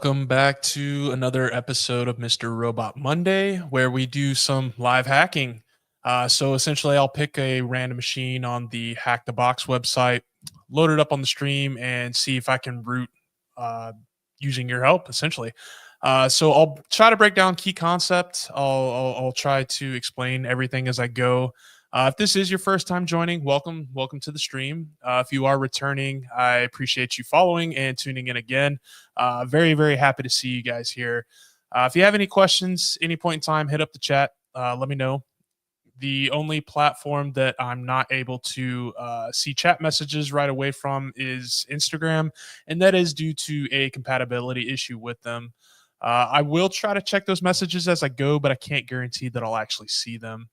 Welcome back to another episode of Mr. Robot Monday, where we do some live hacking. So essentially, I'll pick a random machine on the Hack the Box website, load it up on the stream, and see if I can root uh, using your help. Essentially, so I'll try to break down key concepts. I'll try to explain everything as I go. If this is your first time joining, welcome to the stream. If you are returning, I appreciate you following and tuning in again. Very happy to see you guys here. If you have any questions, any point in time, hit up the chat. Let me know. The only platform that I'm not able to see chat messages right away from is Instagram, and that is due to a compatibility issue with them. I will try to check those messages as I go, but I can't guarantee that I'll actually see them.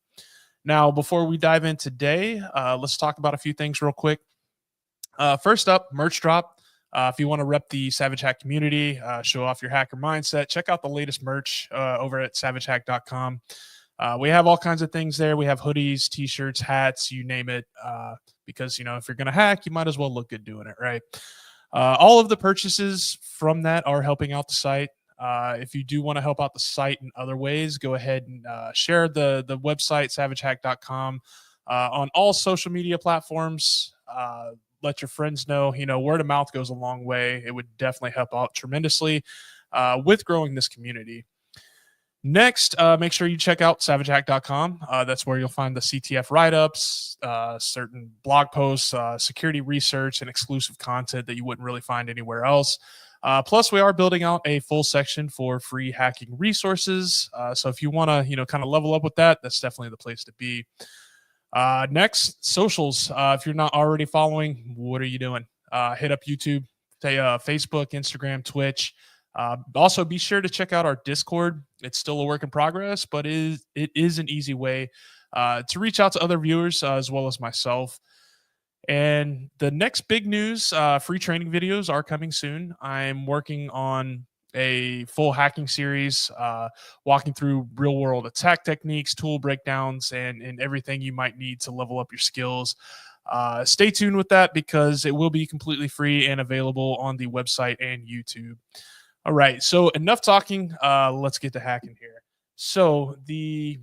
Now, before we dive in today, let's talk about a few things real quick. First up, merch drop. If you want to rep the Savage Hack community, show off your hacker mindset, check out the latest merch over at savagehack.com. We have all kinds of things there. We have hoodies, t-shirts, hats, you name it. Because, if you're going to hack, you might as well look good doing it, right? All of the purchases from that are helping out the site. If you do want to help out the site in other ways, go ahead and share the website, savagehack.com, on all social media platforms. Let your friends know. Word of mouth goes a long way. It would definitely help out tremendously with growing this community. Next, make sure you check out savagehack.com. That's where you'll find the CTF write-ups, certain blog posts, security research, and exclusive content that you wouldn't really find anywhere else. Plus, we are building out a full section for free hacking resources. So if you want to, kind of level up with that, that's definitely the place to be. Next, socials. If you're not already following, what are you doing? Hit up YouTube, Facebook, Instagram, Twitch. Also, be sure to check out our Discord. It's still a work in progress, but it is an easy way to reach out to other viewers as well as myself. And the next big news, free training videos are coming soon. I'm working on a full hacking series, walking through real world attack techniques, tool breakdowns, and everything you might need to level up your skills. Stay tuned with that because it will be completely free and available on the website and YouTube. All right, so enough talking. Let's get to hacking here. So the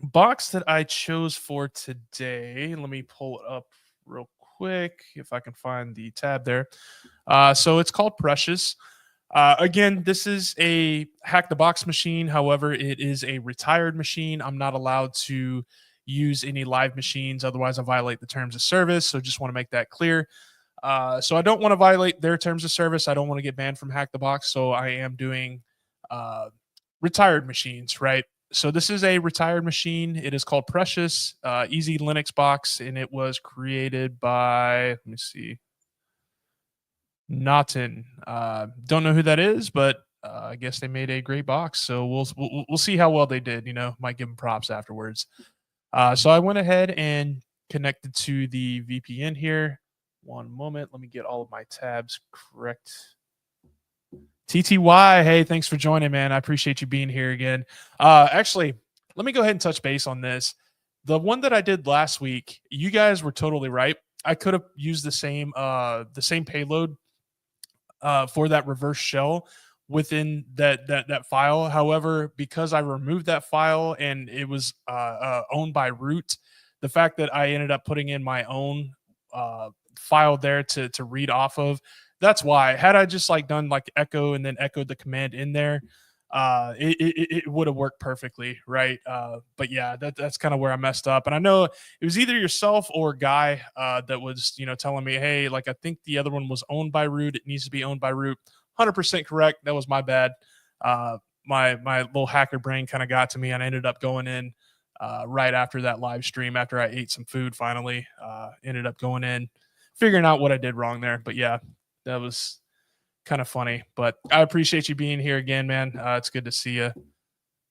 box that I chose for today, let me pull it up real quick if I can find the tab there. So it's called Precious. Again, this is a hack the box machine. However, it is a retired machine. I'm not allowed to use any live machines, otherwise I violate the terms of service. So just want to make that clear. So I don't want to violate their terms of service. I don't want to get banned from Hack the Box. So I am doing retired machines, right? So this is a retired machine. It is called Precious, easy Linux box, and it was created by, let me see, Naughton. Don't know who that is, but I guess they made a great box. So we'll see how well they did. Might give them props afterwards. So I went ahead and connected to the VPN here. One moment. Let me get all of my tabs correct. TTY, hey, thanks for joining, man. I appreciate you being here again. Actually, let me go ahead and touch base on this. The one that I did last week, you guys were totally right. I could have used the same payload for that reverse shell within that file. However, because I removed that file and it was owned by root, the fact that I ended up putting in my own file there to read off of, that's why. Had I just done echo and then echoed the command in there, it would have worked perfectly, right? But yeah, that's kind of where I messed up. And I know it was either yourself or Guy that was telling me, hey, I think the other one was owned by root, it needs to be owned by root. 100% correct. That was my bad. My little hacker brain kind of got to me, and I ended up going in right after that live stream, after I ate some food finally. Ended up going in, figuring out what I did wrong there. But yeah, that was kind of funny. But I appreciate you being here again, man. It's good to see you.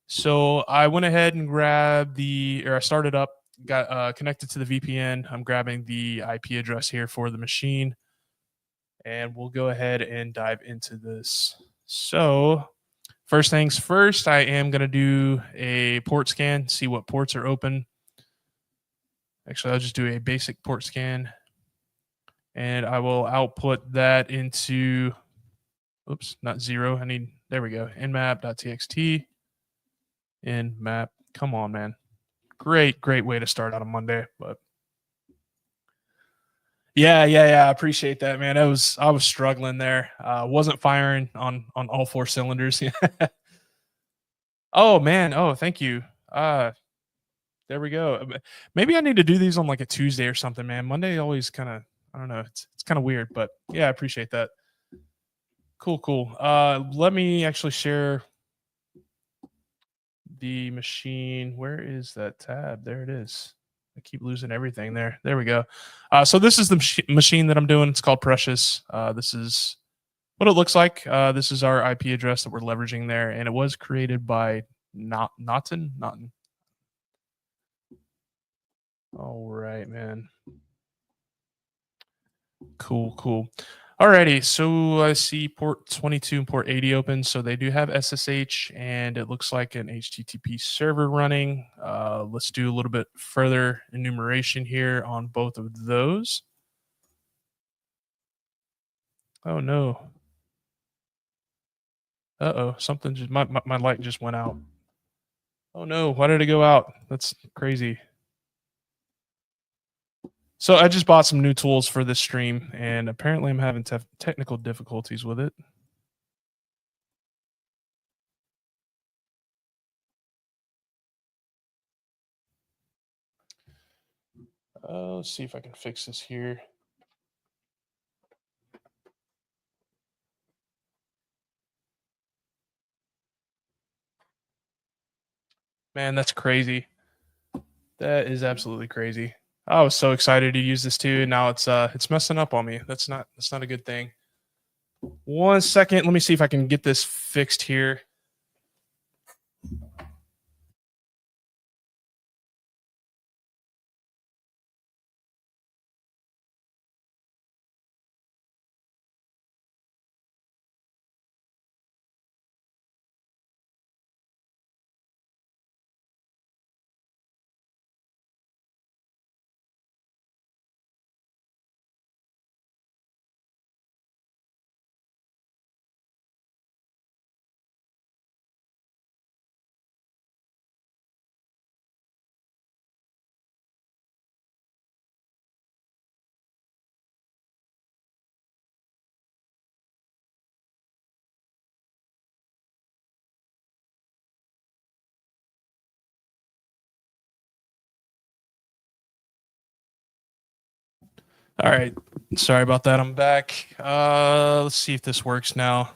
So I went ahead and I started up, got connected to the VPN. I'm grabbing the IP address here for the machine, and we'll go ahead and dive into this. So first things first, I am going to do a port scan, see what ports are open. Actually, I'll just do a basic port scan, and I will output that into Oops, not zero. I need, there we go. Nmap.txt, nmap. Come on, man. Great way to start out a Monday. But yeah. I appreciate that, man. I was struggling there. Wasn't firing on all four cylinders. Oh man. Oh, thank you. Uh there we go. Maybe I need to do these on like a Tuesday or something, man. Monday always kind of, I don't know. It's kind of weird, but yeah, I appreciate that. Cool. Let me actually share the machine. Where is that tab? There it is. I keep losing everything there. There we go. So this is the machine that I'm doing. It's called Precious. This is what it looks like. This is our IP address that we're leveraging there, and it was created by Naughton. All right, man. Cool. Alrighty, so I see port 22 and port 80 open. So they do have SSH, and it looks like an HTTP server running. Let's do a little bit further enumeration here on both of those. Oh no. Uh-oh, something just, my light just went out. Oh no, why did it go out? That's crazy. So I just bought some new tools for this stream, and apparently I'm having technical difficulties with it. Let's see if I can fix this here. Man, that's crazy. That is absolutely crazy. I was so excited to use this too. Now it's messing up on me. That's not a good thing. 1 second. Let me see if I can get this fixed here. All right. Sorry about that. I'm back. Let's see if this works now.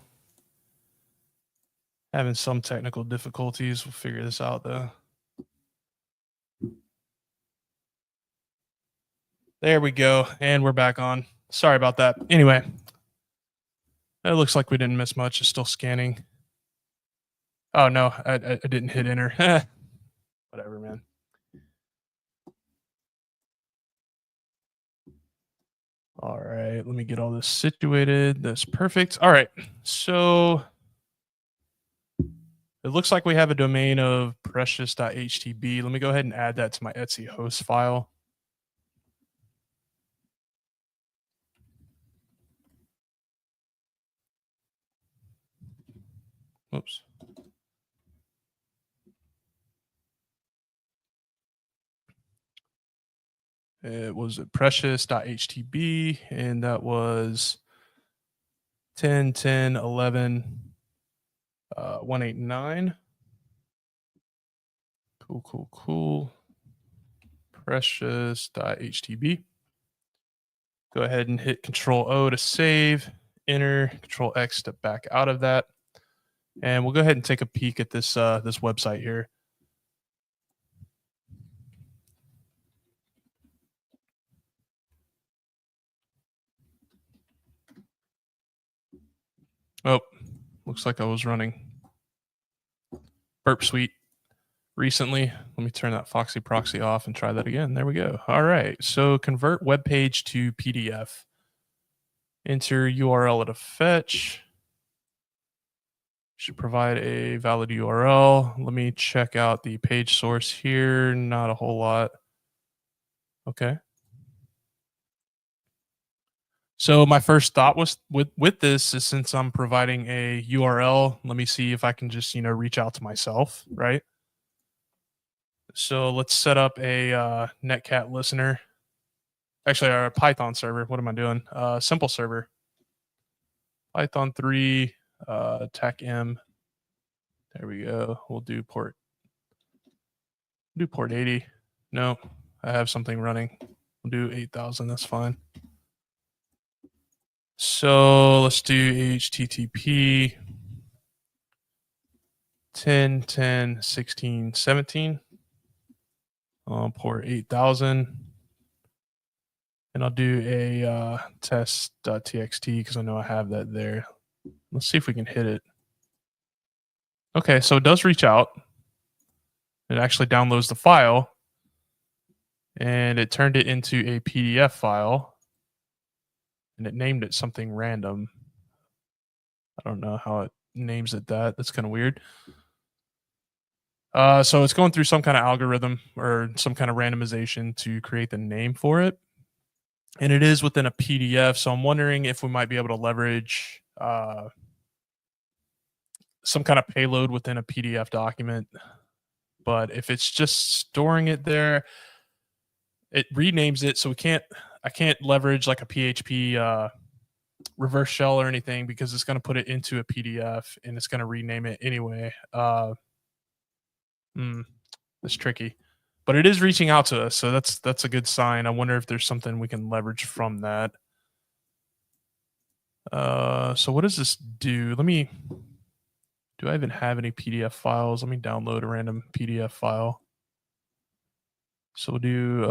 Having some technical difficulties. We'll figure this out though. There we go. And we're back on. Sorry about that. Anyway, it looks like we didn't miss much. It's still scanning. Oh no, I didn't hit enter. Whatever, man. All right, let me get all this situated. That's perfect. All right, so it looks like we have a domain of precious.htb. Let me go ahead and add that to my Etsy host file. Oops. It was precious.htb, and that was 10, 10, 11, 189. Cool. Precious.htb. Go ahead and hit Control O to save, enter, Control X to back out of that. And we'll go ahead and take a peek at this this website here. Oh, looks like I was running Burp Suite recently. Let me turn that Foxy proxy off and try that again. There we go. All right. So convert web page to PDF. Enter URL at a fetch. Should provide a valid URL. Let me check out the page source here. Not a whole lot. Okay. So my first thought was with this is since I'm providing a URL, let me see if I can just, reach out to myself, right? So let's set up a netcat listener. Actually, our Python server. What am I doing? Simple server. Python 3, tech m. There we go. We'll do port 80. No, I have something running. We'll do 8,000. That's fine. So let's do HTTP 10, 10, 16, 17 on port 8,000. And I'll do a test.txt because I know I have that there. Let's see if we can hit it. Okay, so it does reach out. It actually downloads the file and it turned it into a PDF file and it named it something random. I don't know how it names it that. That's kind of weird. So it's going through some kind of algorithm or some kind of randomization to create the name for it. And it is within a PDF. So I'm wondering if we might be able to leverage some kind of payload within a PDF document. But if it's just storing it there, it renames it. So I can't leverage like a PHP reverse shell or anything because it's going to put it into a PDF and it's going to rename it anyway. It's tricky, but it is reaching out to us, so that's a good sign. I wonder if there's something we can leverage from that. So what does this do? Do I even have any PDF files? Let me download a random PDF file. So we'll do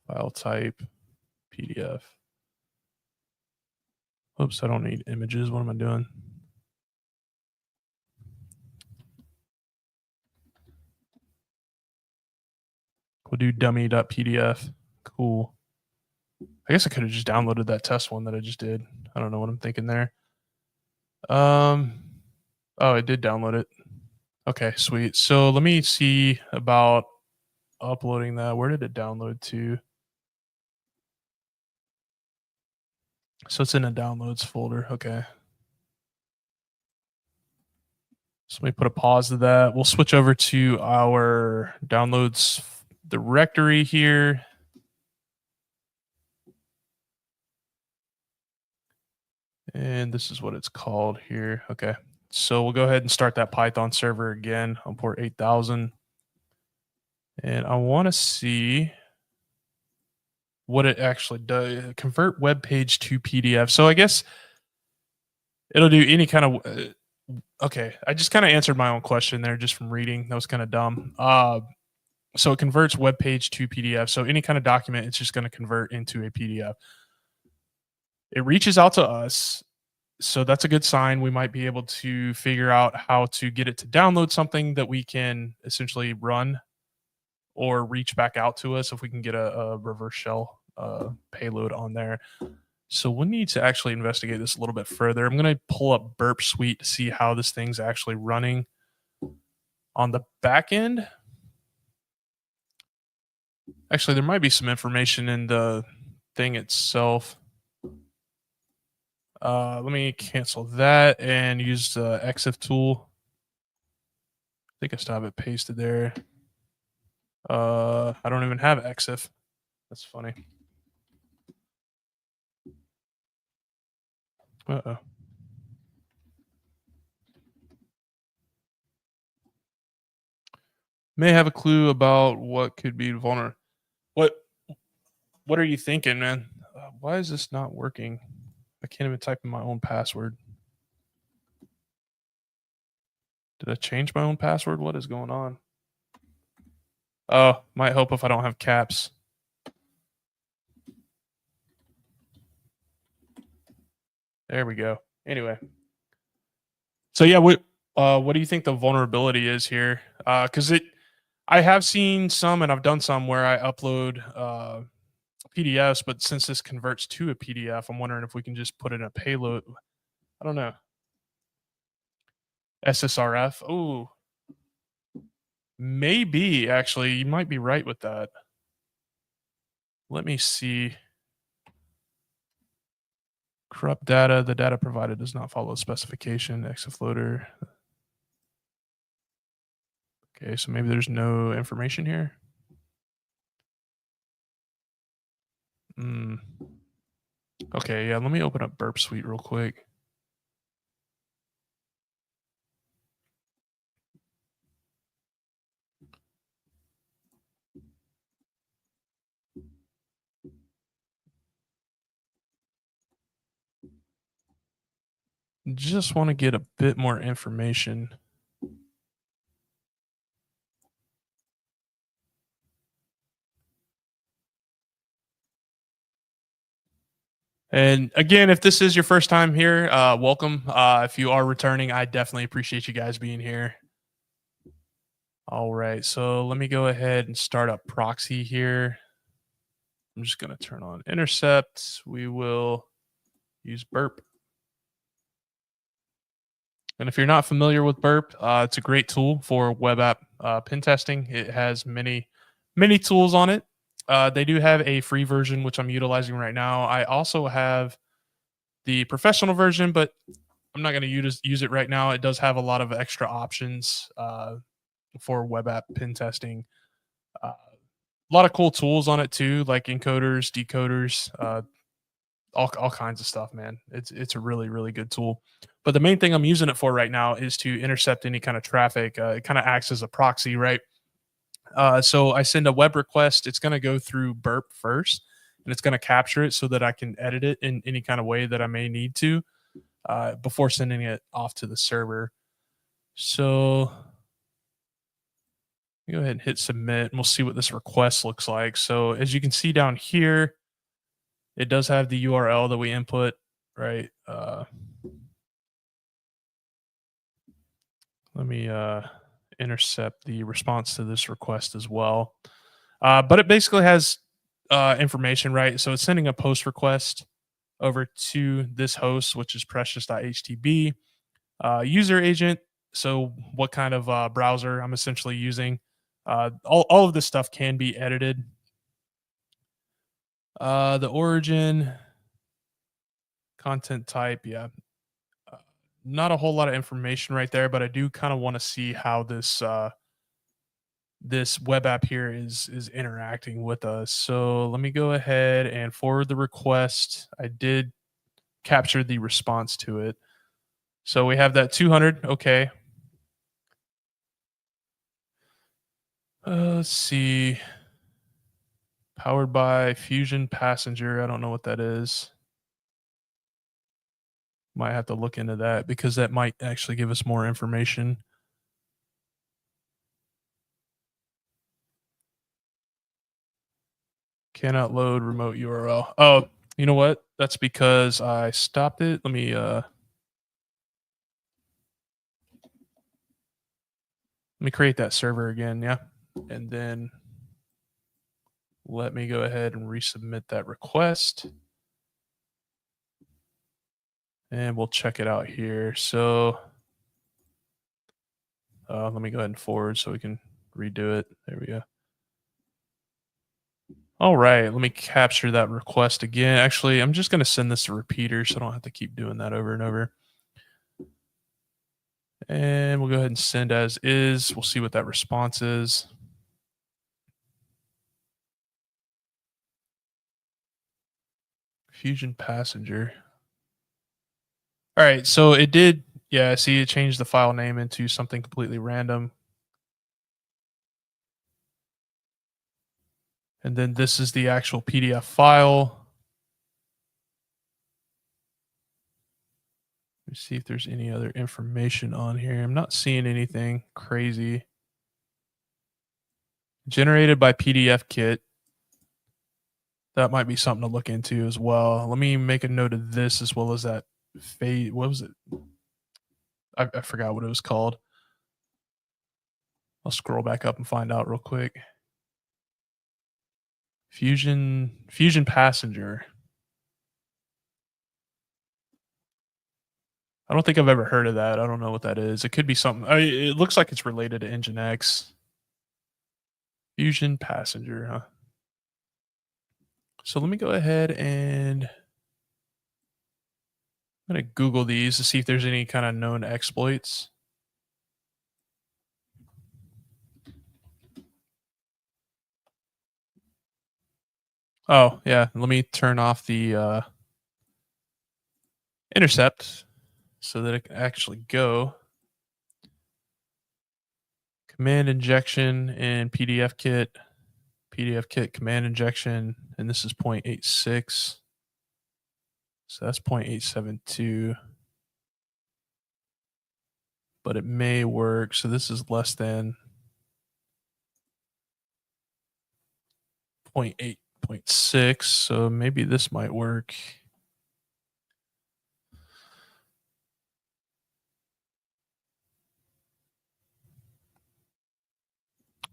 file type PDF. Oops, I don't need images. What am I doing? We'll do dummy.pdf. Cool. I guess I could have just downloaded that test one that I just did. I don't know what I'm thinking there. Oh, I did download it. Okay, sweet. So let me see about uploading that. Where did it download to? So it's in a downloads folder. Okay. So let me put a pause to that. We'll switch over to our downloads directory here. And this is what it's called here. Okay. So we'll go ahead and start that Python server again on port 8000. And I want to see what it actually does. Convert web page to PDF. So I guess it'll do any kind of. Okay, I just kind of answered my own question there just from reading. That was kind of dumb. So it converts web page to PDF. So any kind of document, it's just going to convert into a PDF. It reaches out to us. So that's a good sign. We might be able to figure out how to get it to download something that we can essentially run or reach back out to us if we can get a reverse shell payload on there. So we need to actually investigate this a little bit further. I'm going to pull up Burp Suite to see how this thing's actually running on the back end. Actually, there might be some information in the thing itself. Let me cancel that and use the exif tool. I think I still have it pasted there. I don't even have exif. That's funny. Uh-oh. May have a clue about what could be vulnerable. What are you thinking, man? Why is this not working? I can't even type in my own password. Did I change my own password? What is going on? Oh, might help if I don't have caps. There we go. Anyway. So yeah, what do you think the vulnerability is here? Because I have seen some and I've done some where I upload PDFs, but since this converts to a PDF, I'm wondering if we can just put in a payload. I don't know. SSRF. Oh, maybe actually. You might be right with that. Let me see. Corrupt data. The data provided does not follow specification. Exit floater. Okay, so maybe there's no information here. Mm. Okay, yeah, let me open up Burp Suite real quick. Just want to get a bit more information. And again, if this is your first time here, welcome. If you are returning, I definitely appreciate you guys being here. All right, so let me go ahead and start up proxy here. I'm just going to turn on intercept. We will use burp. And if you're not familiar with burp, it's a great tool for web app pen testing. It has many tools on it. They do have a free version, which I'm utilizing right now. I also have the professional version, but I'm not going to use it right now. It does have a lot of extra options for web app pen testing. A lot of cool tools on it too, like encoders, decoders, all kinds of stuff, man. It's a really good tool. But the main thing I'm using it for right now is to intercept any kind of traffic. It kind of acts as a proxy, right? So I send a web request. It's going to go through Burp first, and it's going to capture it so that I can edit it in any kind of way that I may need to before sending it off to the server. So go ahead and hit submit, and we'll see what this request looks like. So as you can see down here, it does have the URL that we input, right? Let me intercept the response to this request as well. But it basically has information, right? So it's sending a post request over to this host, which is precious.htb. User agent. So what kind of browser I'm essentially using. All of this stuff can be edited. The origin, content type, yeah. Not a whole lot of information right there, but I do kind of want to see how this web app here is interacting with us. So let me go ahead and forward the request. I did capture the response to it. So we have that 200. Okay. Let's see. Powered by Fusion Passenger. I don't know what that is. Might have to look into that because that might actually give us more information. Cannot load remote URL. Oh, you know what? That's because I stopped it. Let me create that server again, yeah. And then let me go ahead and resubmit that request. And we'll check it out here. So let me go ahead and forward so we can redo it. There we go. All right, let me capture that request again. Actually, I'm just going to send this a repeater so I don't have to keep doing that over and over. And we'll go ahead and send as is. We'll see what that response is. Fusion Passenger. All right, so it did, yeah, see it changed the file name into something completely random. And then this is the actual PDF file. Let me see if there's any other information on here. I'm not seeing anything crazy. Generated by PDF Kit. That might be something to look into as well. Let me make a note of this as well as that fade. What was it? I forgot what it was called. I'll scroll back up and find out real quick. Fusion Passenger. I don't think I've ever heard of that. I don't know what that is. It could be something. It looks like it's related to Nginx. Fusion Passenger, huh? So let me go ahead and I'm going to Google these to see if there's any kind of known exploits. Oh, yeah. Let me turn off the intercept so that it can actually go. Command injection and PDF kit command injection, and this is 0.86. So that's 0.872, but it may work. So this is less than 0.8.6. So maybe this might work.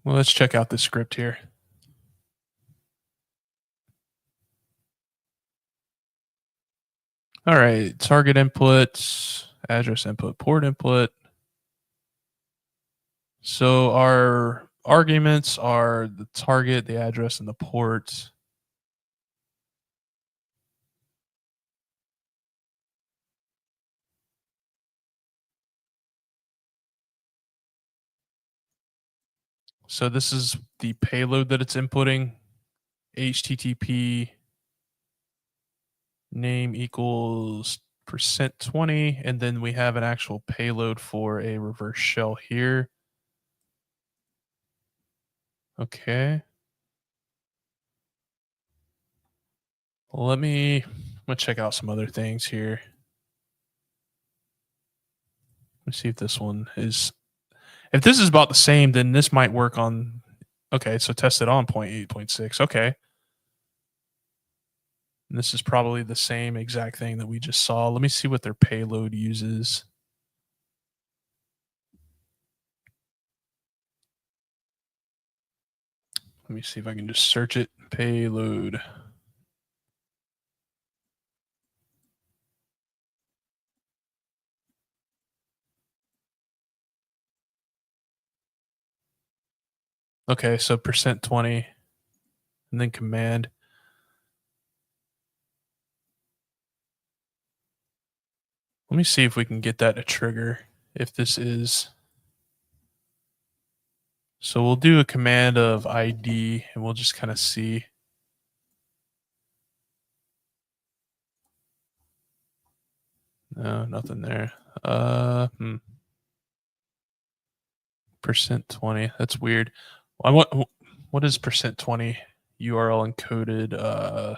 Well, let's check out this script here. All right, target input, address input, port input. So our arguments are the target, the address, and the port. So this is the payload that it's inputting. HTTP name equals %20, and then we have an actual payload for a reverse shell here. Okay. I'm gonna check out some other things here. Let's see if this one is, if this is about the same, then this might work on, okay, so test it on 0.8.6. Okay. And this is probably the same exact thing that we just saw. Let me see what their payload uses. Let me see if I can just search it. Payload. Okay, so %20 and then command. Let me see if we can get that to trigger if this is. So we'll do a command of ID and we'll just kind of see. No, nothing there. %20. That's weird. What is %20 URL encoded?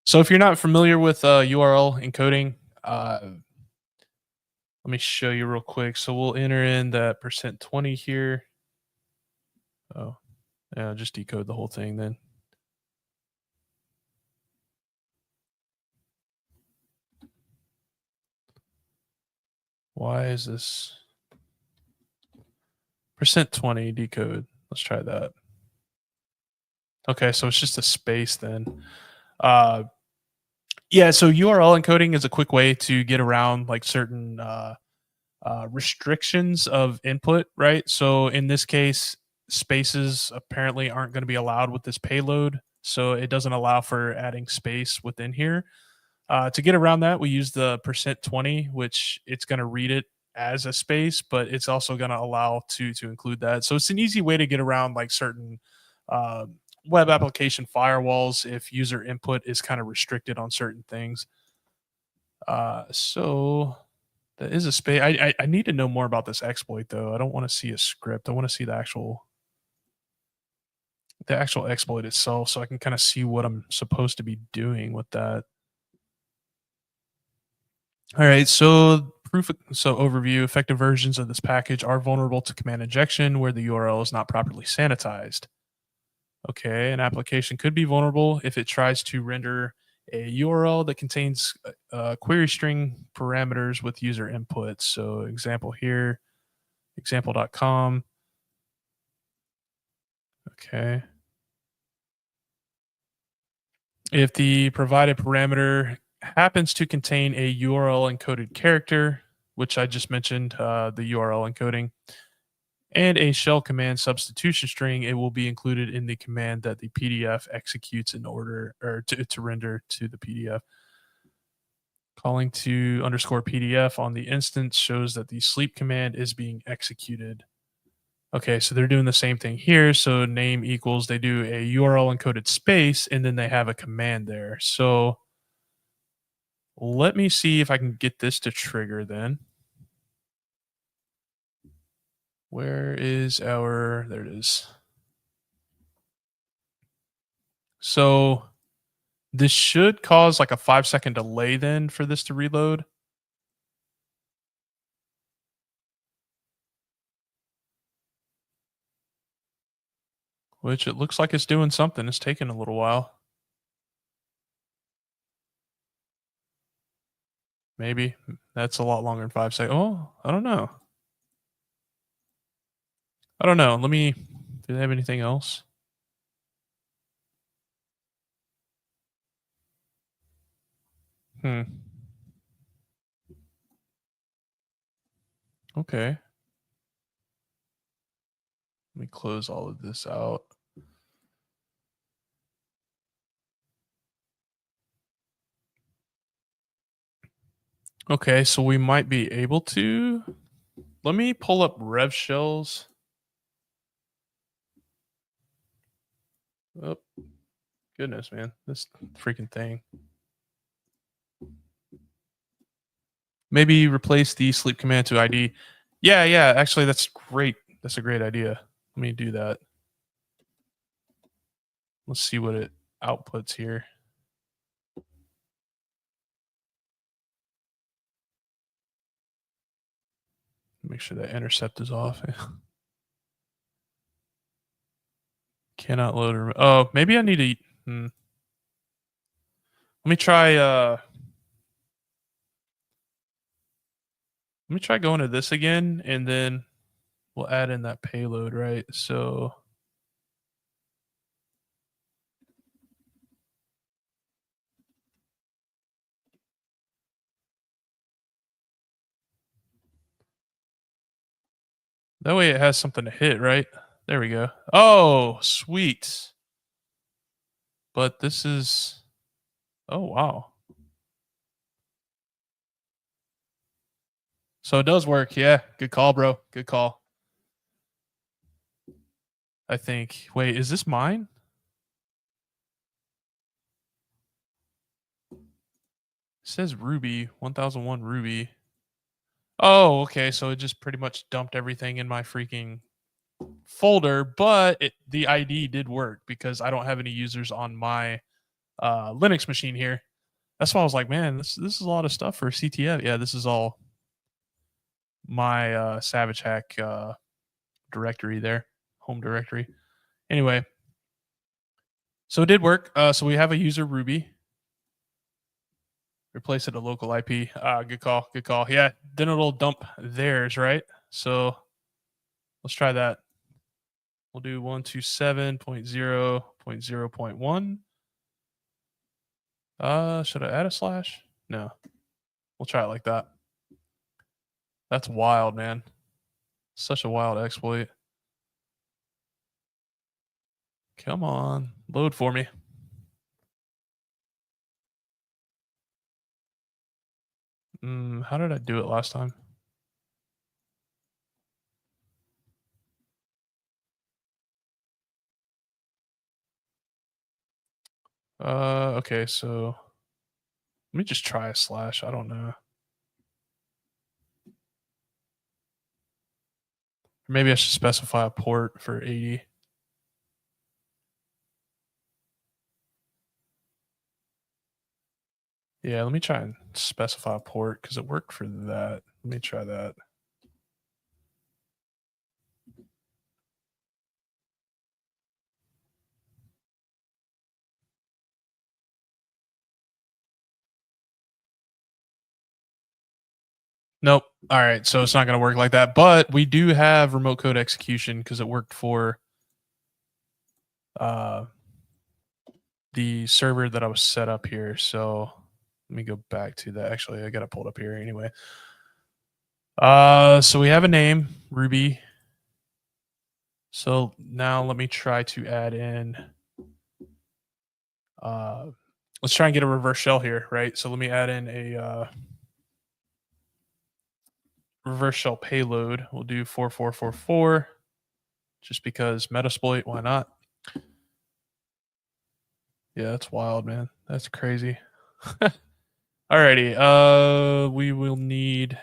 So if you're not familiar with URL encoding, let me show you real quick. So we'll enter in that %20 here. Oh, yeah, just decode the whole thing then. Why is this %20 decode? Let's try that. Okay, so it's just a space then. Yeah, so URL encoding is a quick way to get around like certain restrictions of input, right? So in this case, spaces apparently aren't going to be allowed with this payload. So it doesn't allow for adding space within here. To get around that, we use the %20, which it's going to read it as a space, but it's also going to allow to include that. So it's an easy way to get around like certain uh, web application firewalls if user input is kind of restricted on certain things. So that is a space. I need to know more about this exploit though. I don't want to see a script. I want to see the actual exploit itself, so I can kind of see what I'm supposed to be doing with that. All right, so overview. Effective versions of this package are vulnerable to command injection where the URL is not properly sanitized. Okay, an application could be vulnerable if it tries to render a URL that contains query string parameters with user input. So example here, example.com. Okay. If the provided parameter happens to contain a URL encoded character, which I just mentioned, the URL encoding, and a shell command substitution string. It will be included in the command that the PDF executes in order or to render to the PDF. Calling to underscore PDF on the instance shows that the sleep command is being executed. Okay, so they're doing the same thing here. So name equals, they do a URL encoded space, and then they have a command there. So let me see if I can get this to trigger then. Where is our, there it is. So this should cause like a 5-second delay then for this to reload. Which it looks like it's doing something. It's taking a little while. Maybe that's a lot longer than 5 seconds. Oh, I don't know. I don't know. Let me. Do they have anything else? Hmm. Okay. Let me close all of this out. Okay, so we might be able to. Let me pull up rev shells. Oh, goodness, man. This freaking thing. Maybe replace the sleep command to ID. Yeah, yeah. Actually, that's great. That's a great idea. Let me do that. Let's see what it outputs here. Make sure that intercept is off. Cannot load. Oh, maybe I need to. Let me try. Let me try going to this again, and then we'll add in that payload, right? So that way it has something to hit, right? There we go. Oh, sweet. But this is. Oh, wow. So it does work. Yeah. Good call, bro. Good call. I think. Wait, is this mine? It says Ruby, 1001 Ruby. Oh, okay. So it just pretty much dumped everything in my freaking folder, but the ID did work because I don't have any users on my Linux machine here. That's why I was like, man, this is a lot of stuff for CTF. Yeah, this is all my Savage Hack directory there, home directory. Anyway, so it did work. So we have a user Ruby. Replace it a local IP. Good call. Good call. Yeah, then it'll dump theirs, right? So let's try that. We'll do 127.0.0.1. Should I add a slash? No. We'll try it like that. That's wild, man. Such a wild exploit. Come on. Load for me. How did I do it last time? Okay, so let me just try a slash. I don't know. Maybe I should specify a port for 80. Yeah, let me try and specify a port because it worked for that. Let me try that. Nope. All right, so it's not going to work like that, but we do have remote code execution because it worked for the server that I was set up here. So let me go back to that. Actually, I got it pulled up here anyway. So we have a name, Ruby. So now let me try to add in, let's try and get a reverse shell here, right? So let me add in a reverse shell payload. We'll do 4444 just because Metasploit, why not? Yeah, that's wild, man. That's crazy. Alrighty, we will need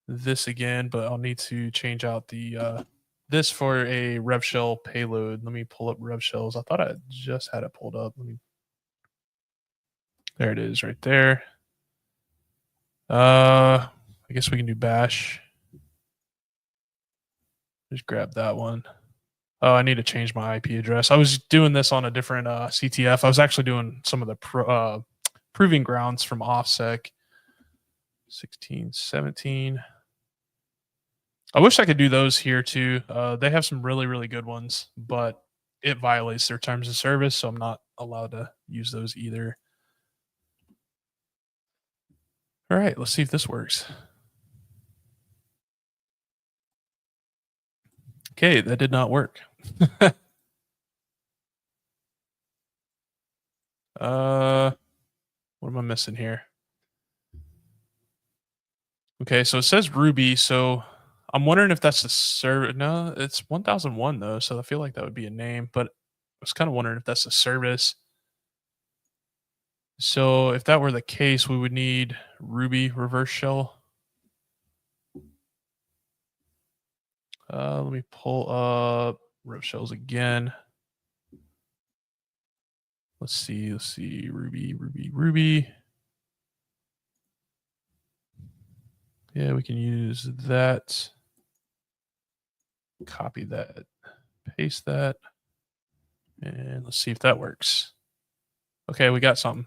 this again, but I'll need to change out the this for a rev shell payload. Let me pull up rev shells. I thought I just had it pulled up. There it is right there. I guess we can do bash. Just grab that one. Oh, I need to change my IP address. I was doing this on a different CTF. I was actually doing some of the proving grounds from OffSec 16, 17. I wish I could do those here too. They have some really, really good ones, but it violates their terms of service, so I'm not allowed to use those either. All right, let's see if this works. Okay, that did not work. What am I missing here? Okay, so it says Ruby, so I'm wondering if that's the server. No, it's 1001 though, so I feel like that would be a name, but I was kind of wondering if that's a service. So if that were the case, we would need Ruby reverse shell. Let me pull up rev shells again. Let's see, Ruby. Yeah, we can use that. Copy that, paste that, and let's see if that works. Okay, we got something.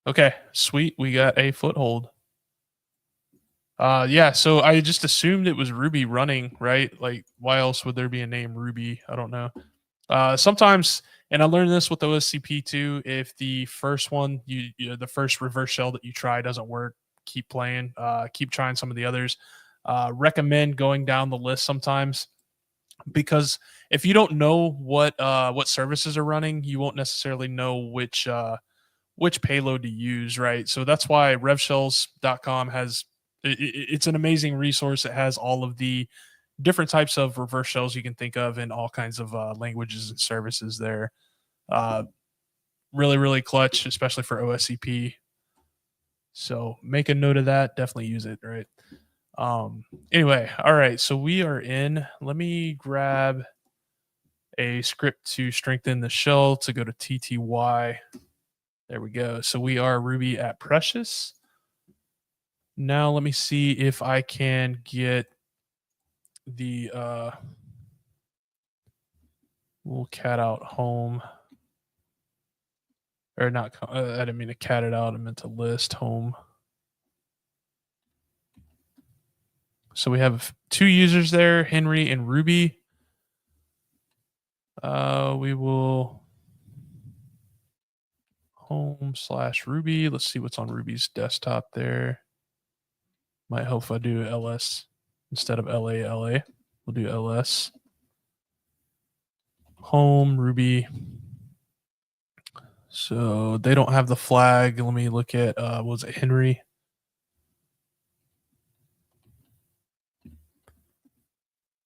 Okay, sweet. We got a foothold. Yeah, so I just assumed it was Ruby running, right? Like, why else would there be a name Ruby? I don't know. Sometimes, and I learned this with OSCP too. If the first one, the first reverse shell that you try doesn't work, keep playing. Keep trying some of the others. Recommend going down the list sometimes because if you don't know what services are running, you won't necessarily know which payload to use, right? So that's why revshells.com has it's an amazing resource. It has all of the different types of reverse shells you can think of in all kinds of languages and services there. Uh, really, really clutch, especially for OSCP. So make a note of that. Definitely use it, right? Anyway, all right. So we are in. Let me grab a script to strengthen the shell to go to TTY. There we go. So we are Ruby at Precious. Now let me see if I can get the we'll cat out home. Or not, I didn't mean to cat it out. I meant to list home. So we have 2 users there, Henry and Ruby. We will home/Ruby. Let's see what's on Ruby's desktop there. Might help if I do ls instead of LA. We'll do ls. Home Ruby. So they don't have the flag. Let me look at was it Henry?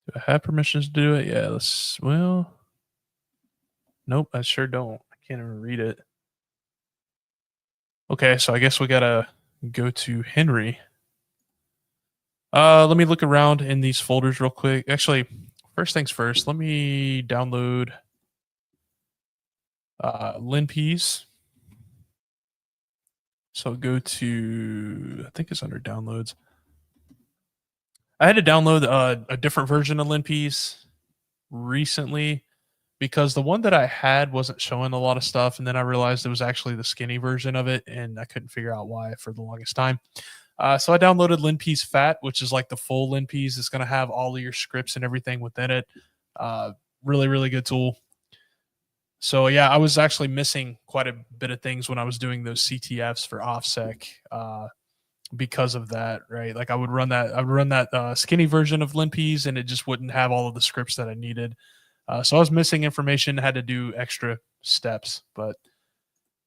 Do I have permissions to do it? Yeah, well, nope, I sure don't. I can't even read it. Okay, so I guess we gotta go to Henry. Let me look around in these folders real quick. Actually, first things first, let me download LinPs. So go to, I think it's under downloads. I had to download a different version of LinPs recently because the one that I had wasn't showing a lot of stuff. And then I realized it was actually the skinny version of it. And I couldn't figure out why for the longest time. So I downloaded LinPs Fat, which is like the full LinPs. It's going to have all of your scripts and everything within it. Really, really good tool. So yeah, I was actually missing quite a bit of things when I was doing those CTFs for OffSec. because of that, right? Like I would run that skinny version of linpeas, and it just wouldn't have all of the scripts that I needed. So I was missing information, had to do extra steps, but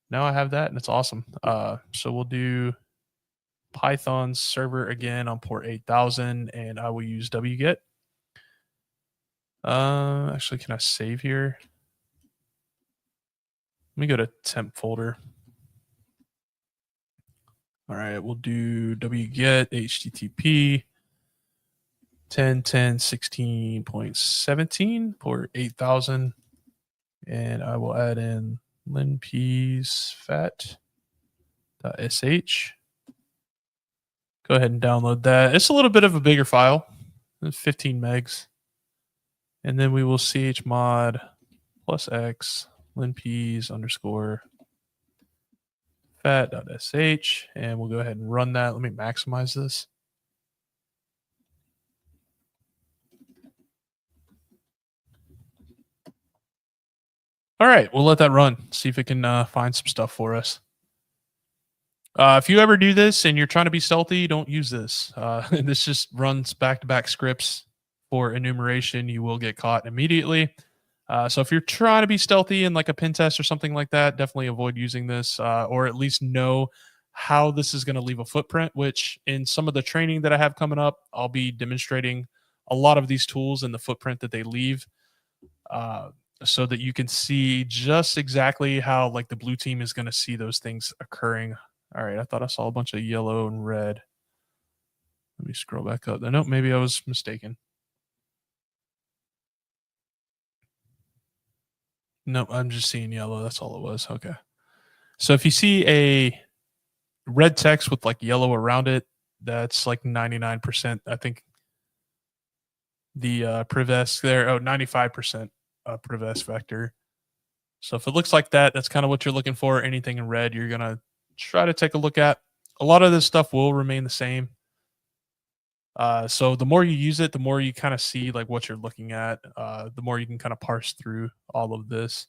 now I have that, and it's awesome. So we'll do Python server again on port 8000, and I will use wget. Actually, can I save here? Let me go to temp folder. All right, we'll do wget http 10.10.16.17 port 8000, and I will add in linpeas fat.sh. Go ahead and download that. It's a little bit of a bigger file, 15 megs. And then we will chmod +x linpeas underscore fat.sh, and we'll go ahead and run that. Let me maximize this. All right, we'll let that run. See if it can find some stuff for us. If you ever do this and you're trying to be stealthy, don't use this. This just runs back-to-back scripts for enumeration. You will get caught immediately. So if you're trying to be stealthy in like a pen test or something like that, definitely avoid using this, or at least know how this is going to leave a footprint. Which in some of the training that I have coming up, I'll be demonstrating a lot of these tools and the footprint that they leave. Uh, so that you can see just exactly how like the blue team is going to see those things occurring. All right, I thought I saw a bunch of yellow and red. Let me scroll back up. Nope, maybe I was mistaken. Nope, I'm just seeing yellow. That's all it was. Okay. So if you see a red text with like yellow around it, that's like 99%. I think the privest there, 95% privest vector. So if it looks like that, that's kind of what you're looking for. Anything in red, you're going to try to take a look at. A lot of this stuff will remain the same. So the more you use it, the more you kind of see like what you're looking at. The more you can kind of parse through all of this.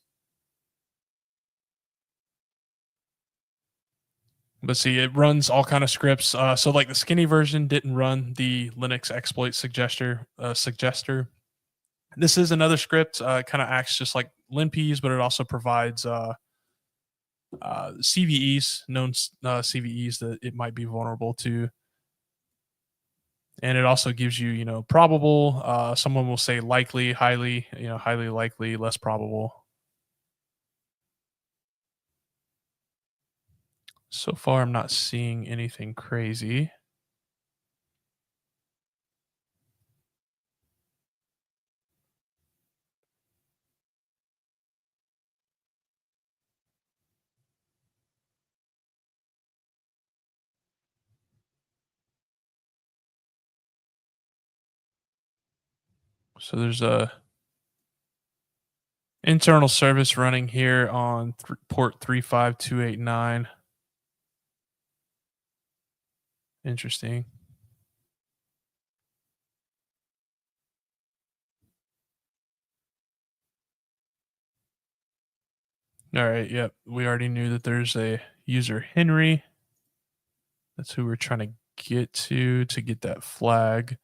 But see, it runs all kind of scripts. So like the skinny version didn't run the Linux exploit suggester. This is another script. Kind of acts just like linpeas, but it also provides CVEs, known CVEs that it might be vulnerable to. And it also gives you, probable. Someone will say likely, highly, highly likely, less probable. So far, I'm not seeing anything crazy. So there's a internal service running here on port 35289. Interesting. All right. Yep. We already knew that there's a user Henry. That's who we're trying to get to get that flag.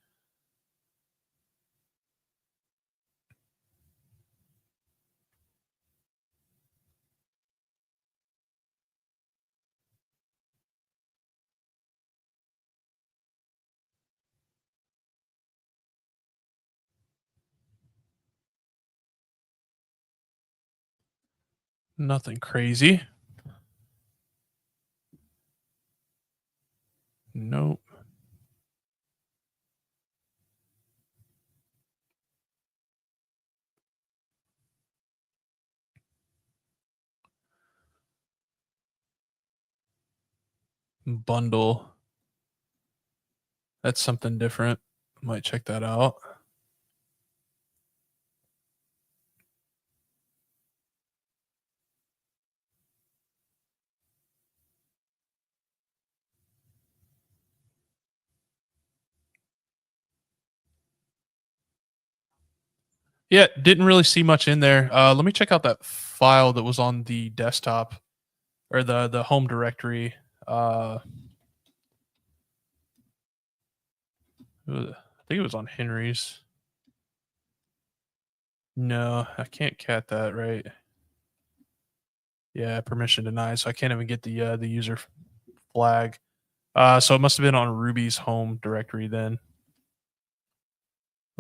Nothing crazy. Nope. Bundle. That's something different. Might check that out. Yeah, didn't really see much in there. Let me check out that file that was on the desktop or the home directory. I think it was on Henry's. No, I can't cat that, right? Yeah, permission denied, so I can't even get the user flag. So it must have been on Ruby's home directory then.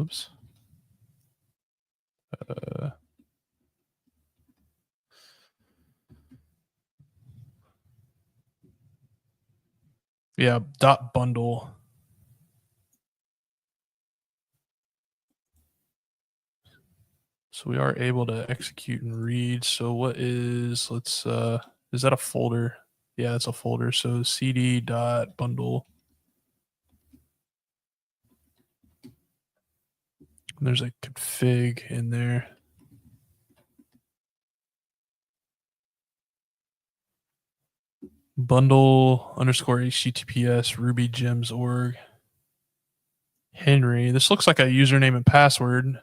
Oops. Uh, yeah, dot bundle. So we are able to execute and read. So what is, let's is that a folder? Yeah, it's a folder. So cd dot bundle. There's a config in there. Bundle underscore https ruby gems org. Henry. This looks like a username and password.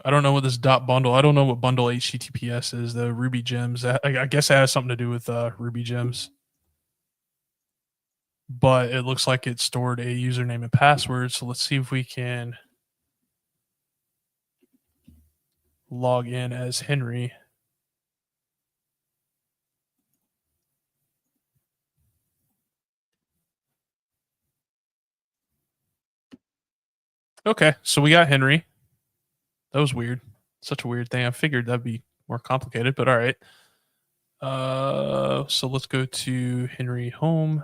I don't know what this dot bundle. I don't know what bundle HTTPS is. The Ruby gems. I guess it has something to do with Ruby gems. But it looks like it stored a username and password. So let's see if we can log in as Henry. Okay, so we got Henry. That was weird. Such a weird thing. I figured that'd be more complicated, but all right. So let's go to Henry home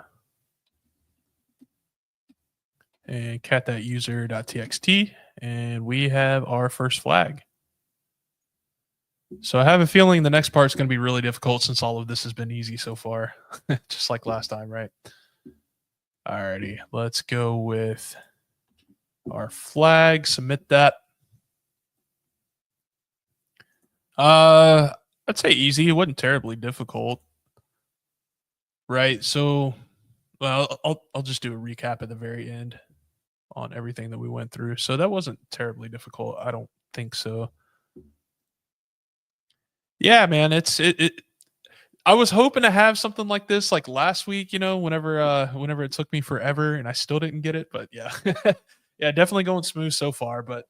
and cat that user.txt, and we have our first flag. So I have a feeling the next part's going to be really difficult since all of this has been easy so far, just like last time, right? Alrighty, let's go with our flag. Submit that. Uh, I'd say easy. It wasn't terribly difficult, right? So, well, I'll just do a recap at the very end on everything that we went through. So that wasn't terribly difficult. I don't think so. Yeah, man, it. I was hoping to have something like this like last week, whenever it took me forever and I still didn't get it, but yeah. Yeah, definitely going smooth so far, but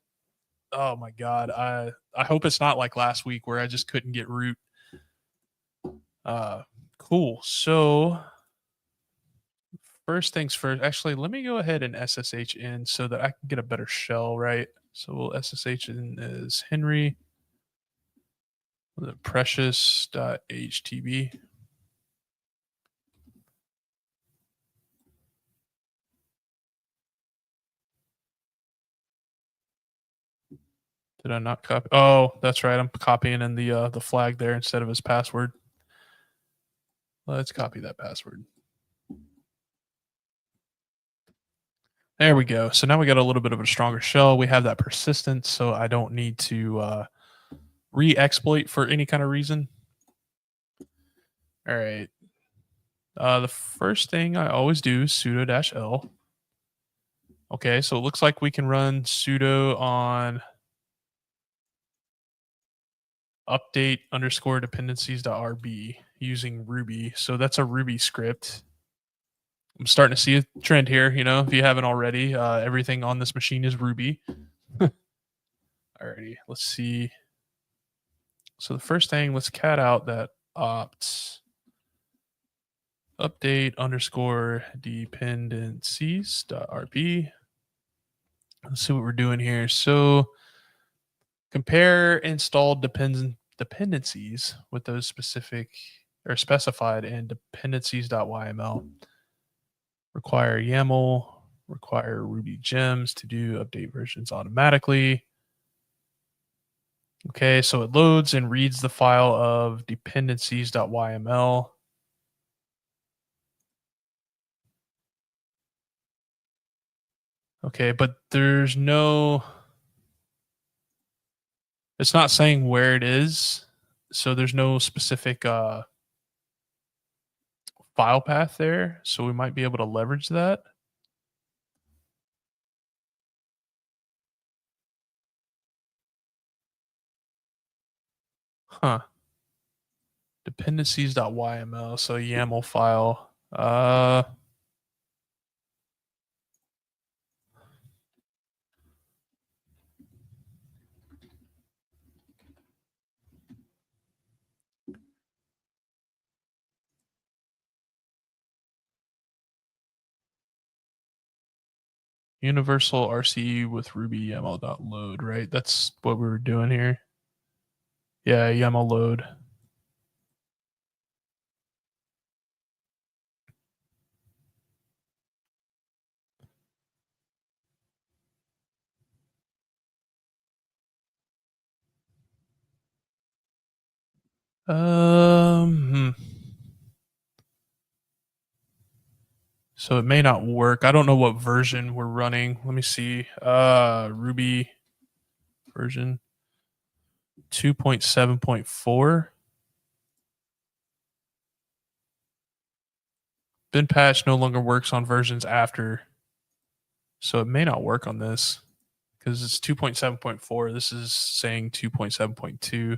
oh my god, I hope it's not like last week where I just couldn't get root. Uh cool. So, first things first, actually let me go ahead and SSH in so that I can get a better shell, right? So we'll SSH in as Henry with a precious.htb. Did I not copy? Oh, that's right. I'm copying in the flag there instead of his password. Let's copy that password. There we go. So now we got a little bit of a stronger shell. We have that persistence, so I don't need to re-exploit for any kind of reason. All right. The first thing I always do is sudo-l. Okay, so it looks like we can run sudo on update underscore dependencies.rb using Ruby. So that's a Ruby script. I'm starting to see a trend here. If you haven't already, everything on this machine is Ruby. Alrighty, let's see. So the first thing, let's cat out that opt update underscore dependencies.rb. Let's see what we're doing here. So compare installed dependencies with those specific or specified in dependencies.yml. Require YAML, require Ruby gems to do update versions automatically. Okay, so it loads and reads the file of dependencies.yml. Okay, but there's no, it's not saying where it is. So there's no specific file path there. So we might be able to leverage that. Huh. dependencies.yml, so YAML file. Universal RCE with Ruby YAML.load, right? That's what we were doing here. Yeah, YAML load. Um, so it may not work. I don't know what version we're running. Let me see. Ruby version 2.7.4. Bin patch no longer works on versions after. So it may not work on this because it's 2.7.4. This is saying 2.7.2.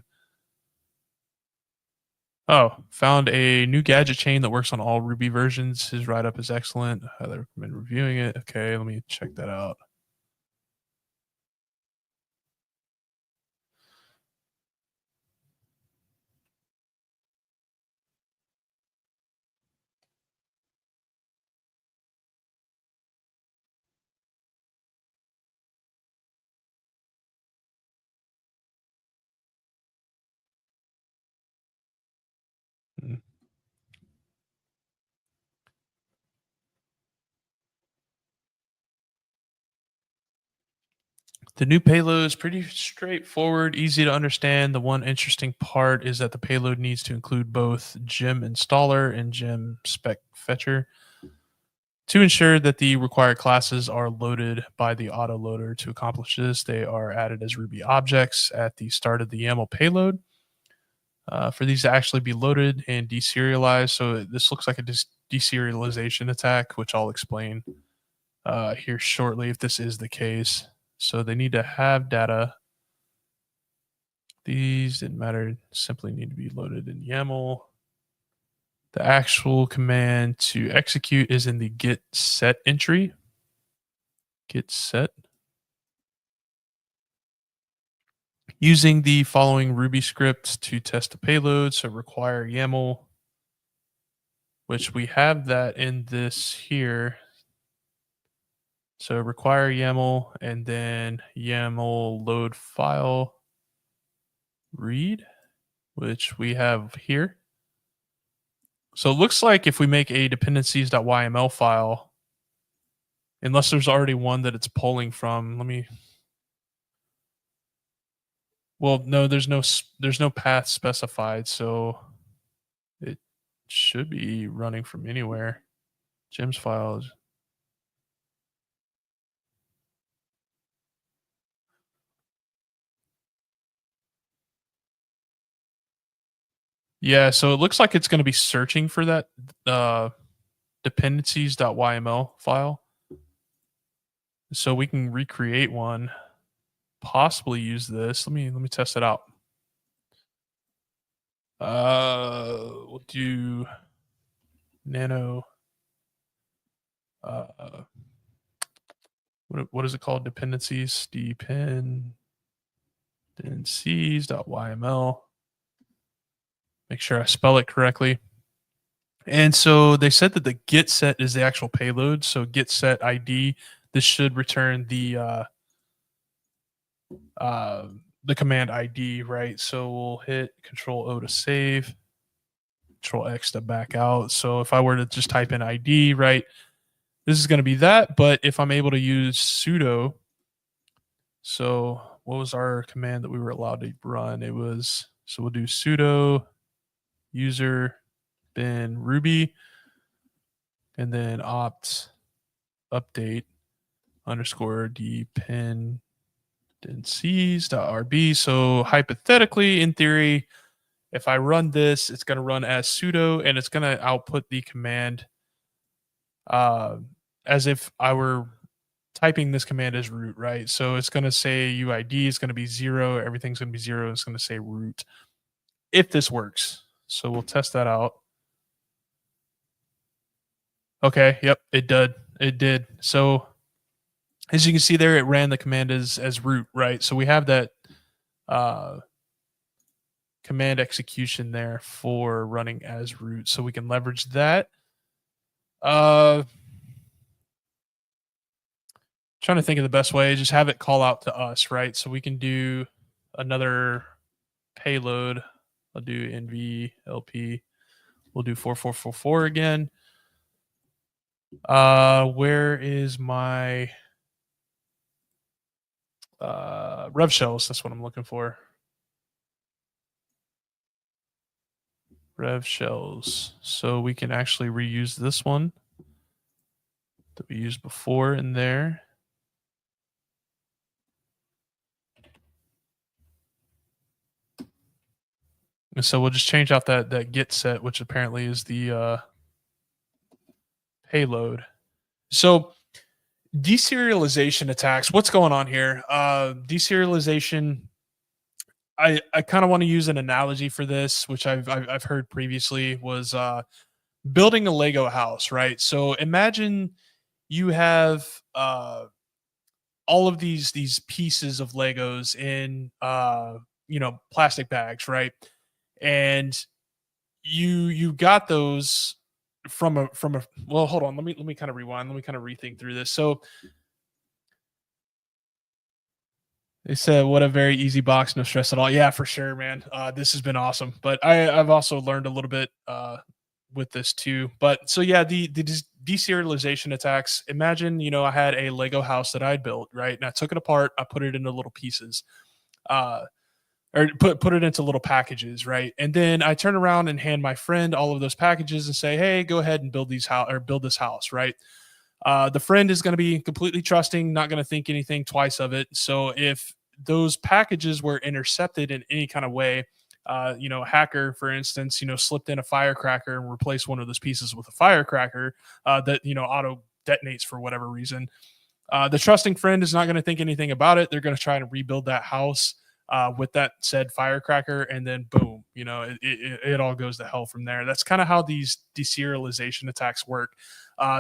Oh, found a new gadget chain that works on all Ruby versions. His write up is excellent. I highly recommend reviewing it. Okay, let me check that out. Hmm. The new payload is pretty straightforward, easy to understand. The one interesting part is that the payload needs to include both gem installer and gem spec fetcher to ensure that the required classes are loaded by the autoloader. To accomplish this, they are added as Ruby objects at the start of the YAML payload. For these to actually be loaded and deserialized, so this looks like a deserialization attack, which I'll explain here shortly if this is the case. So they need to have data. These didn't matter, simply need to be loaded in YAML. The actual command to execute is in the get set entry. Get set. Using the following Ruby script to test the payload, so require YAML, which we have that in this here. So require YAML and then YAML load file read, which we have here. So it looks like if we make a dependencies.yml file, unless there's already one that it's pulling from, let me. Well, no, there's no path specified, so it should be running from anywhere. Gems files. Yeah, so it looks like it's going to be searching for that uh, dependencies.yml file. So we can recreate one, possibly use this. Let me test it out. We'll do nano. Uh, what is it called? Dependencies.yml. Make sure I spell it correctly. And so they said that the get set is the actual payload. So get set ID. This should return the command ID, right? So we'll hit Control O to save, Control X to back out. So if I were to just type in ID, right, this is going to be that. But if I'm able to use sudo, so what was our command that we were allowed to run? It was, so we'll do sudo user bin Ruby and then opt update underscore dependencies.rb. So hypothetically, in theory, if I run this, it's going to run as sudo and it's going to output the command uh, as if I were typing this command as root, right? So it's going to say UID is going to be 0, everything's going to be 0, it's going to say root if this works. So we'll test that out. Okay, yep, it did. It did. So as you can see there, it ran the command as root, right? So we have that uh, command execution there for running as root. So we can leverage that. Uh, trying to think of the best way, just have it call out to us, right? So we can do another payload. I'll do nv lp. We'll do 4444 again. Where is my rev shells? That's what I'm looking for. Rev shells. So we can actually reuse this one that we used before in there. And so we'll just change out that get set, which apparently is the payload. So deserialization attacks. What's going on here? Deserialization. I kind of want to use an analogy for this, which I've heard previously was building a Lego house, right? So imagine you have all of these pieces of Legos in plastic bags, right? And you got those from a well, hold on, let me kind of rewind, let me kind of rethink through this. So they said, "What a very easy box, no stress at all." Yeah, for sure, man. This has been awesome, but I've also learned a little bit with this too. But so yeah, the deserialization attacks. Imagine, I had a Lego house that I'd built, right, and I took it apart, I put it into little pieces, uh, or put it into little packages, right, and then I turn around and hand my friend all of those packages and say, "Hey, go ahead and build these house or build this house," right. The friend is going to be completely trusting, not going to think anything twice of it. So if those packages were intercepted in any kind of way, a hacker, for instance, slipped in a firecracker and replaced one of those pieces with a firecracker that auto detonates for whatever reason. The trusting friend is not going to think anything about it. They're going to try to rebuild that house with that said firecracker, and then boom, it all goes to hell from there. That's kind of how these deserialization attacks work.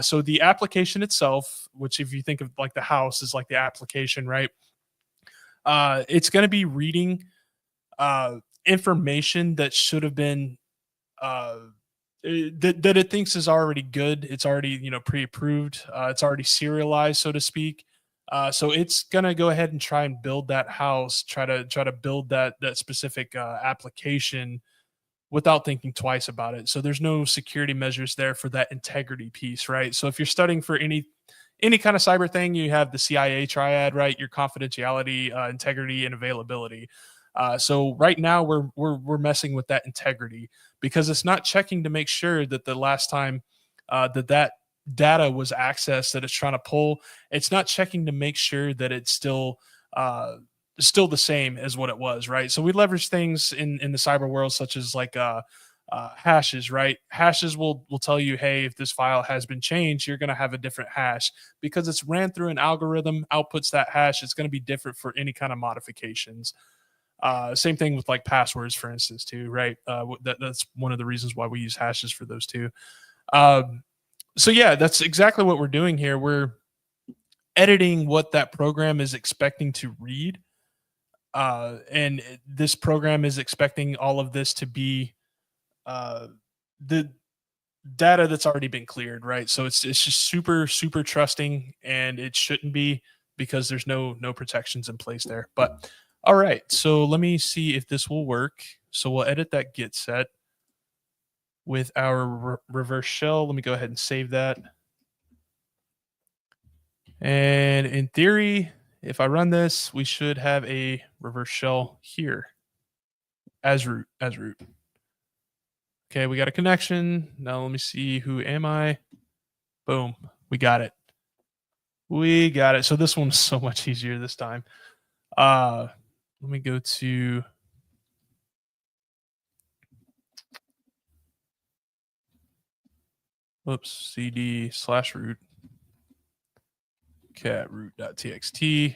So the application itself, which if you think of like the house is like the application, right? It's going to be reading information that should have been uh, that it thinks is already good. It's already pre-approved. It's already serialized, so to speak. So it's gonna go ahead and try and build that house. Try to build that specific application without thinking twice about it. So there's no security measures there for that integrity piece, right? So if you're studying for any kind of cyber thing, you have the CIA triad, right? Your confidentiality, integrity, and availability. So right now we're messing with that integrity because it's not checking to make sure that the last time that data was accessed that it's trying to pull, it's not checking to make sure that it's uh, still the same as what it was, right? So we leverage things in the cyber world such as like hashes, right? Hashes will tell you, hey, if this file has been changed, you're going to have a different hash because it's ran through an algorithm, outputs that hash. It's going to be different for any kind of modifications. Same thing with like passwords, for instance, too, right? That's one of the reasons why we use hashes for those too. Um, so yeah, that's exactly what we're doing here. We're editing what that program is expecting to read, and this program is expecting all of this to be uh, the data that's already been cleared, right? So it's just super trusting, and it shouldn't be because there's no protections in place there. But all right, so let me see if this will work. So we'll edit that get set with our reverse shell. Let me go ahead and save that. And in theory, if I run this, we should have a reverse shell here as root, as root. Okay, we got a connection. Now let me see, who am I? Boom, we got it. We got it. So this one's so much easier this time. Let me go to cd/root cat root.txt.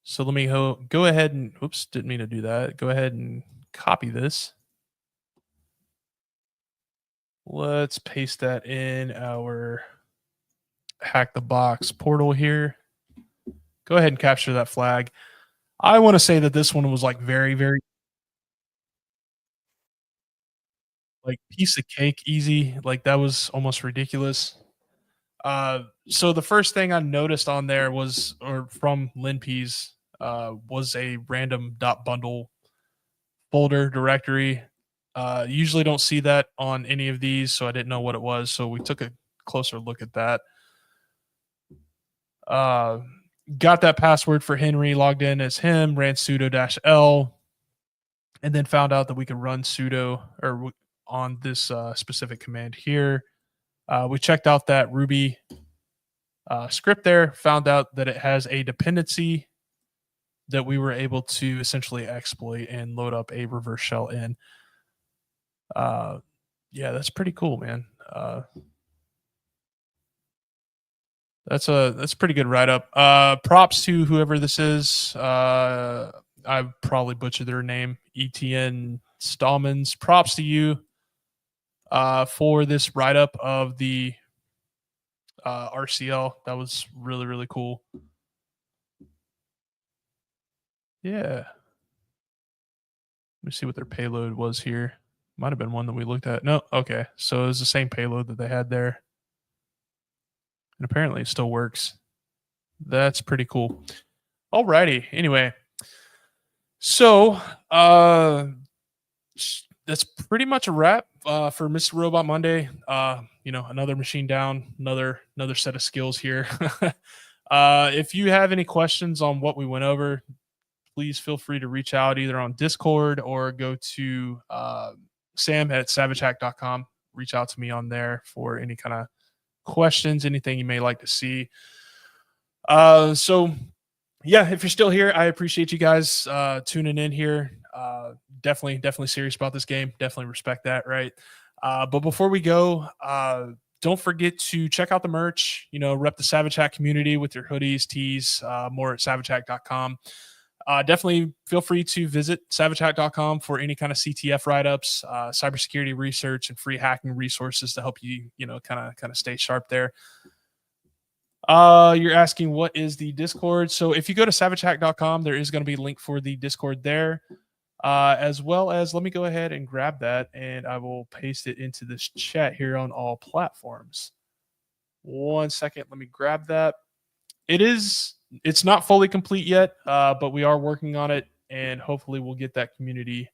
So let me go ahead and, oops, didn't mean to do that. Go ahead and copy this. Let's paste that in our hack the box portal here. Go ahead and capture that flag. I want to say that this one was like very, very like piece of cake easy. Like that was almost ridiculous. So the first thing I noticed on there was, or from LinPs, was a random dot bundle folder directory. Usually don't see that on any of these, so I didn't know what it was. So we took a closer look at that. Uh, got that password for Henry, logged in as him, ran sudo -l, and then found out that we could run sudo on this specific command here. We checked out that Ruby script there, found out that it has a dependency that we were able to essentially exploit and load up a reverse shell in. Uh, yeah, that's pretty cool, man. That's a pretty good write up. Props to whoever this is. I probably butchered their name. ETN Stallmans. Props to you for this write up of the RCL. That was really, really cool. Yeah. Let me see what their payload was here. Might have been one that we looked at. No, okay. So it was the same payload that they had there. And apparently it still works. That's pretty cool. Alrighty. Anyway, so that's pretty much a wrap for Mr. Robot Monday. Another machine down, another set of skills here. If you have any questions on what we went over, please feel free to reach out either on Discord or go to Sam at savagehack.com. Reach out to me on there for any kind of questions, anything you may like to see. So yeah, if you're still here, I appreciate you guys tuning in here. Definitely serious about this game. Definitely respect that, right? But before we go, don't forget to check out the merch. Rep the Savage Hack community with your hoodies, tees, more at savagehack.com. Definitely feel free to visit savagehack.com for any kind of CTF write-ups, cybersecurity research, and free hacking resources to help you, kind of stay sharp there. You're asking what is the Discord. So if you go to savagehack.com, there is going to be a link for the Discord there. As well as, let me go ahead and grab that and I will paste it into this chat here on all platforms. 1 second, let me grab that. It's not fully complete yet, but we are working on it and hopefully we'll get that community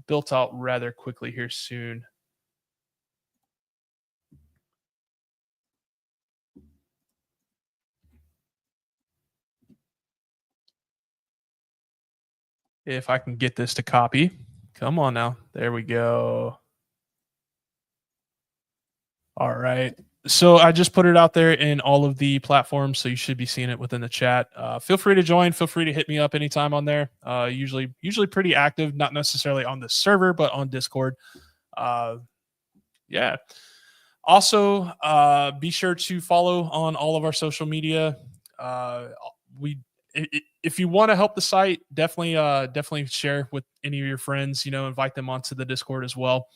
built out rather quickly here soon. If I can get this to copy. Come on now. There we go. All right. So I just put it out there in all of the platforms, so you should be seeing it within the chat. Feel free to join. Feel free to hit me up anytime on there. Usually pretty active, not necessarily on the server, but on Discord. Yeah. Also, be sure to follow on all of our social media. We if you want to help the site, definitely share with any of your friends. Invite them onto the Discord as well.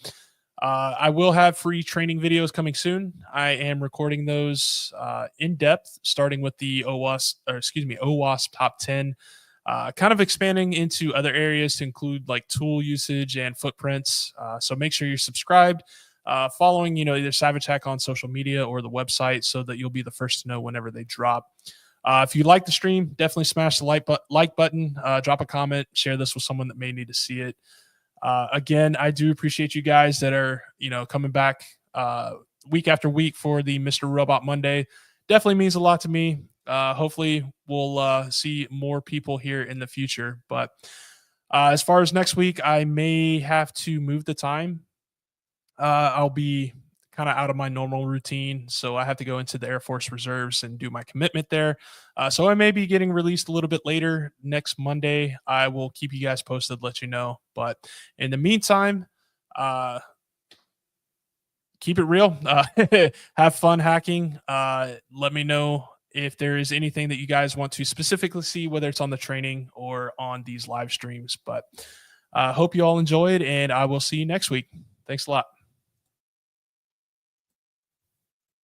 I will have free training videos coming soon. I am recording those in depth, starting with the OWASP top 10, kind of expanding into other areas to include like tool usage and footprints. So make sure you're subscribed, following either Savage Hack on social media or the website, so that you'll be the first to know whenever they drop. If you like the stream, definitely smash the like button, drop a comment, share this with someone that may need to see it. Again, I do appreciate you guys that are, coming back week after week for the Mr. Robot Monday. Definitely means a lot to me. Hopefully, we'll see more people here in the future. But as far as next week, I may have to move the time. I'll be kind of out of my normal routine. So I have to go into the Air Force Reserves and do my commitment there. So I may be getting released a little bit later next Monday. I will keep you guys posted, let you know. But in the meantime, keep it real. Have fun hacking. Let me know if there is anything that you guys want to specifically see, whether it's on the training or on these live streams. But hope you all enjoyed, and I will see you next week. Thanks a lot.